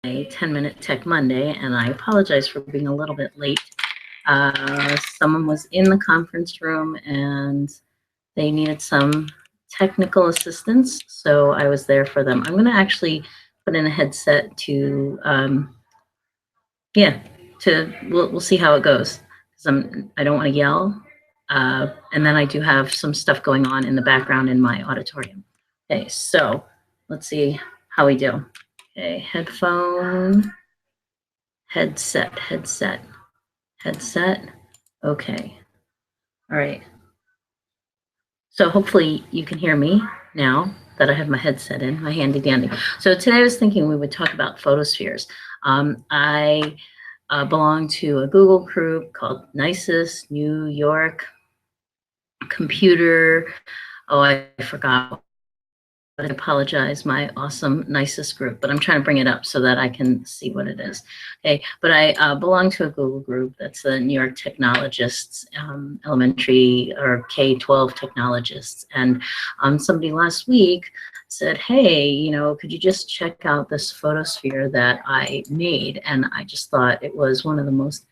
10-minute Tech Monday, and I apologize for being a little bit late. Someone was in the conference room and they needed some technical assistance, so I was there for them. I'm going to actually put in a headset to, we'll see how it goes, because I don't want to yell. And then I do have some stuff going on in the background in my auditorium. Okay, so let's see how we do. Okay, headphone, headset. Okay, all right. So hopefully you can hear me now that I have my headset in, my handy dandy. So today I was thinking we would talk about photospheres. I belong to a Google group called NYSIS, New York Computer. Oh, I forgot. I apologize, my awesome NYSIS group, but I'm trying to bring it up so that I can see what it is. Okay, but I belong to a Google group that's the New York Technologists, elementary or K-12 technologists. And somebody last week said, hey, you know, could you just check out this photosphere that I made? And I just thought it was one of the most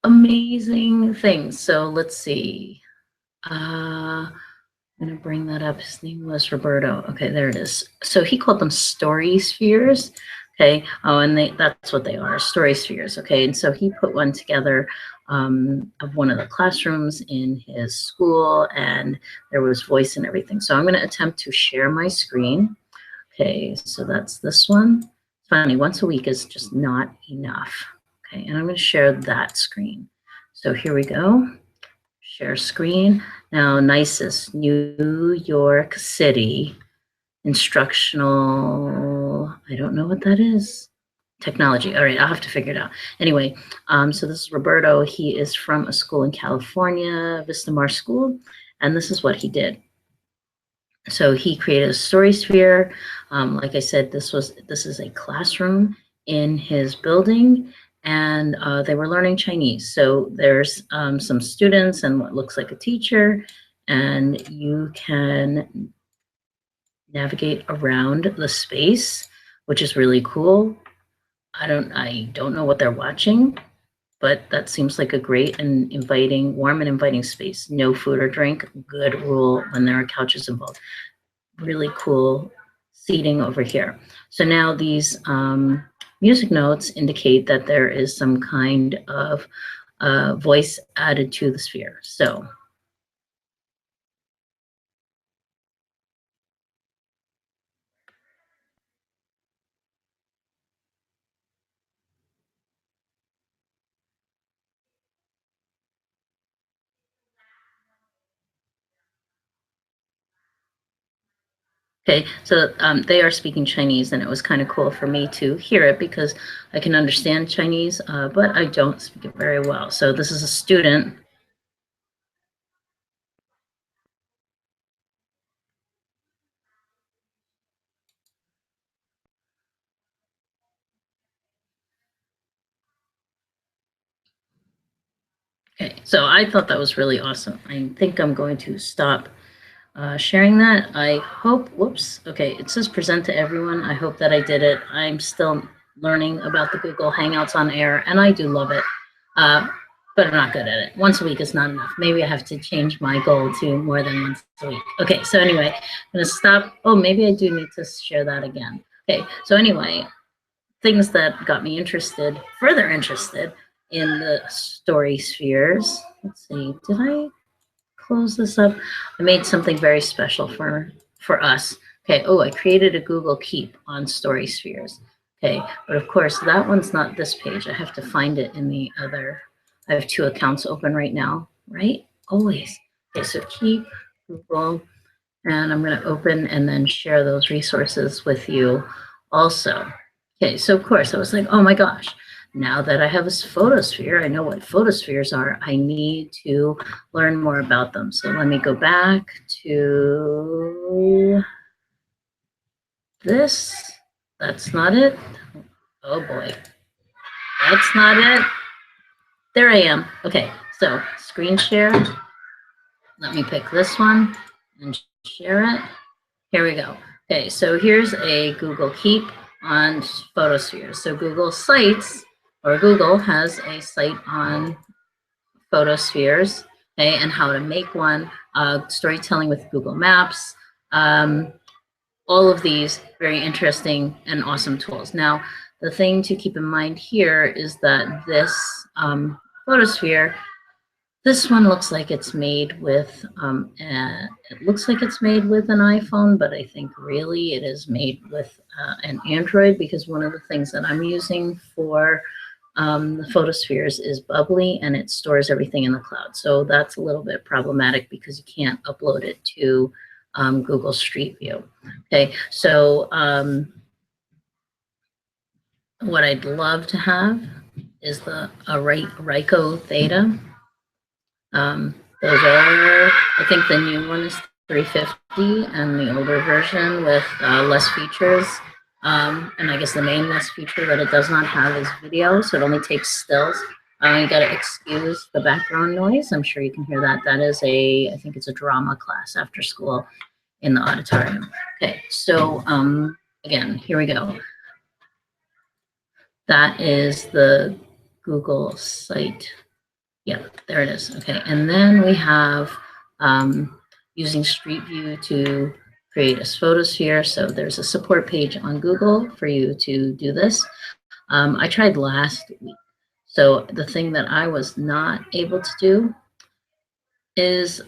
amazing things. So let's see. I'm going to bring that up. His name was Roberto. Okay, there it is. So he called them story spheres. Okay. Oh, and that's what they are, story spheres. Okay. And so he put one together of one of the classrooms in his school, and there was voice and everything. So I'm going to attempt to share my screen. Okay. So that's this one. Finally, once a week is just not enough. Okay. And I'm going to share that screen. So here we go. Share screen. Now, NYSIS, New York City, instructional, I don't know what that is. Technology. All right, I'll have to figure it out. Anyway, so this is Roberto. He is from a school in California, Vistamar School, and this is what he did. So he created a story sphere. Like I said, this is a classroom in his building, and they were learning Chinese. So there's some students and what looks like a teacher, and you can navigate around the space, which is really cool. I don't know what they're watching, but that seems like a great and inviting, warm and inviting space. No food or drink, good rule when there are couches involved. Really cool seating over here. So now these music notes indicate that there is some kind of voice added to the sphere. So okay, so they are speaking Chinese, and it was kind of cool for me to hear it because I can understand Chinese, but I don't speak it very well. So this is a student. Okay, so I thought that was really awesome. I think I'm going to stop sharing that. I hope, whoops, okay, it says present to everyone. I hope that I did it. I'm still learning about the Google Hangouts on air, and I do love it, but I'm not good at it. Once a week is not enough. Maybe I have to change my goal to more than once a week. Okay, so anyway, I'm gonna stop. Oh, maybe I do need to share that again. Okay, so anyway, things that got me interested, further interested in the story spheres. Let's see, did I close this up? I made something very special for us. Okay, oh, I created a Google Keep on story spheres. Okay, but of course that one's not this page. I have to find it in the other. I have two accounts open right now, right? Always. Okay, so Keep, Google, and I'm going to open and then share those resources with you also. Okay, so of course I was like, oh my gosh, now that I have this photosphere, I know what photospheres are. I need to learn more about them. So let me go back to this. That's not it. Oh boy, that's not it. There I am. Okay, so screen share. Let me pick this one and share it. Here we go. Okay, so here's a Google Keep on Photospheres. So Google Sites, or Google has a site on Photospheres, okay, and how to make one, storytelling with Google Maps, all of these very interesting and awesome tools. Now, the thing to keep in mind here is that this photosphere, this one looks like it's made with, it looks like it's made with an iPhone, but I think really it is made with an Android, because one of the things that I'm using for the Photospheres is Bubbly, and it stores everything in the cloud. So that's a little bit problematic because you can't upload it to Google Street View. Okay, so what I'd love to have is the Ryko Theta. Those are, I think the new one is 350, and the older version with less features. And I guess the main less feature that it does not have is video, so it only takes stills. You got to excuse the background noise. I'm sure you can hear that. That is I think it's a drama class after school in the auditorium. Okay, so again, here we go. That is the Google site. Yeah, there it is. Okay, and then we have using Street View to create a photosphere. So there's a support page on Google for you to do this. I tried last week. So the thing that I was not able to do is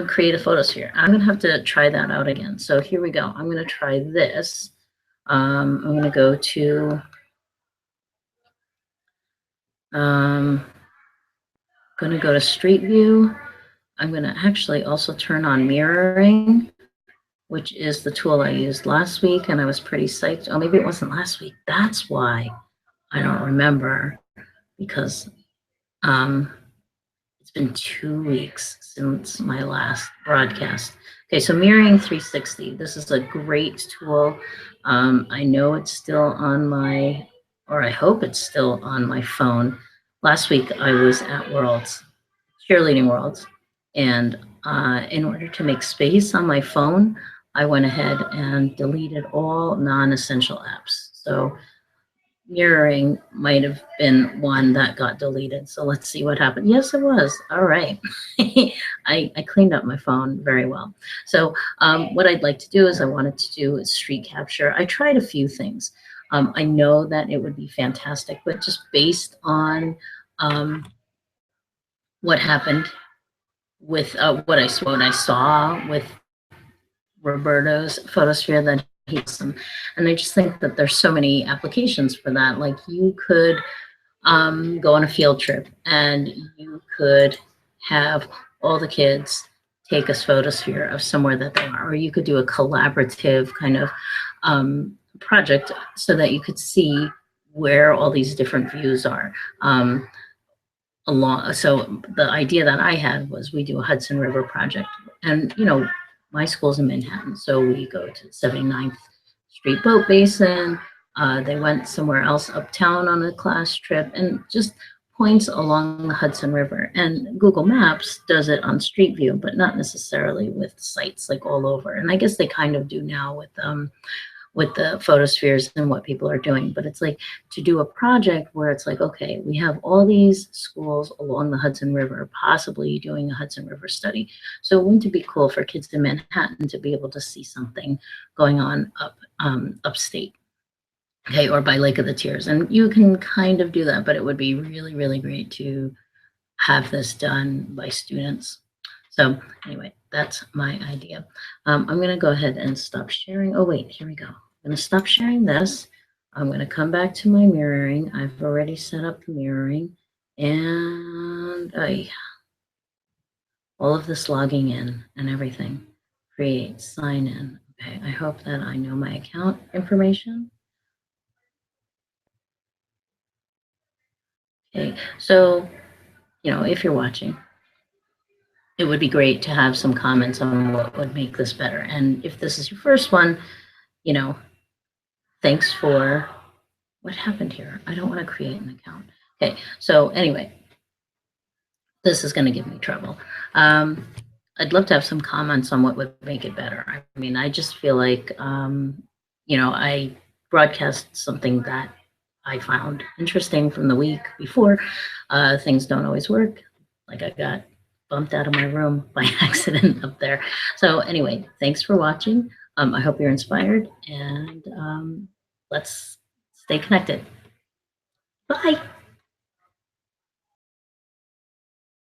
create a photosphere. I'm going to have to try that out again. So here we go. I'm going to try this. I'm going to go to Street View. I'm going to actually also turn on mirroring, which is the tool I used last week, and I was pretty psyched. Oh, maybe it wasn't last week. That's why I don't remember, because it's been 2 weeks since my last broadcast. Okay, so mirroring 360. This is a great tool. I know it's still on my, or I hope it's still on my phone. Last week I was at Worlds, cheerleading Worlds, and in order to make space on my phone, I went ahead and deleted all non-essential apps. So mirroring might have been one that got deleted. So let's see what happened. Yes, it was. All right. I cleaned up my phone very well. So what I'd like to do is I wanted to do a street capture. I tried a few things. I know that it would be fantastic, but just based on what happened with what I saw with Roberto's photosphere, that he's and I just think that there's so many applications for that. Like you could go on a field trip and you could have all the kids take a photosphere of somewhere that they are, or you could do a collaborative kind of project so that you could see where all these different views are. So the idea that I had was we do a Hudson River project, and my school's in Manhattan, so we go to 79th Street Boat Basin. They went somewhere else uptown on a class trip, and just points along the Hudson River. And Google Maps does it on Street View, but not necessarily with sites like all over. And I guess they kind of do now with the photospheres and what people are doing. But it's like to do a project where it's like, okay, we have all these schools along the Hudson River, possibly doing a Hudson River study. So wouldn't it be cool for kids in Manhattan to be able to see something going on upstate? Okay, or by Lake of the Tears. And you can kind of do that, but it would be really, really great to have this done by students. So anyway, that's my idea. I'm going to go ahead and stop sharing. Oh, wait, here we go. I'm going to stop sharing this. I'm going to come back to my mirroring. I've already set up the mirroring, and all of this logging in and everything. Create, sign in. Okay, I hope that I know my account information. Okay, so, if you're watching, it would be great to have some comments on what would make this better. And if this is your first one, thanks for what happened here. I don't want to create an account. Okay, so anyway, this is going to give me trouble. I'd love to have some comments on what would make it better. I mean, I just feel like, broadcast something that I found interesting from the week before. Things don't always work. Like I got bumped out of my room by accident up there. So anyway, thanks for watching. I hope you're inspired, and let's stay connected. Bye.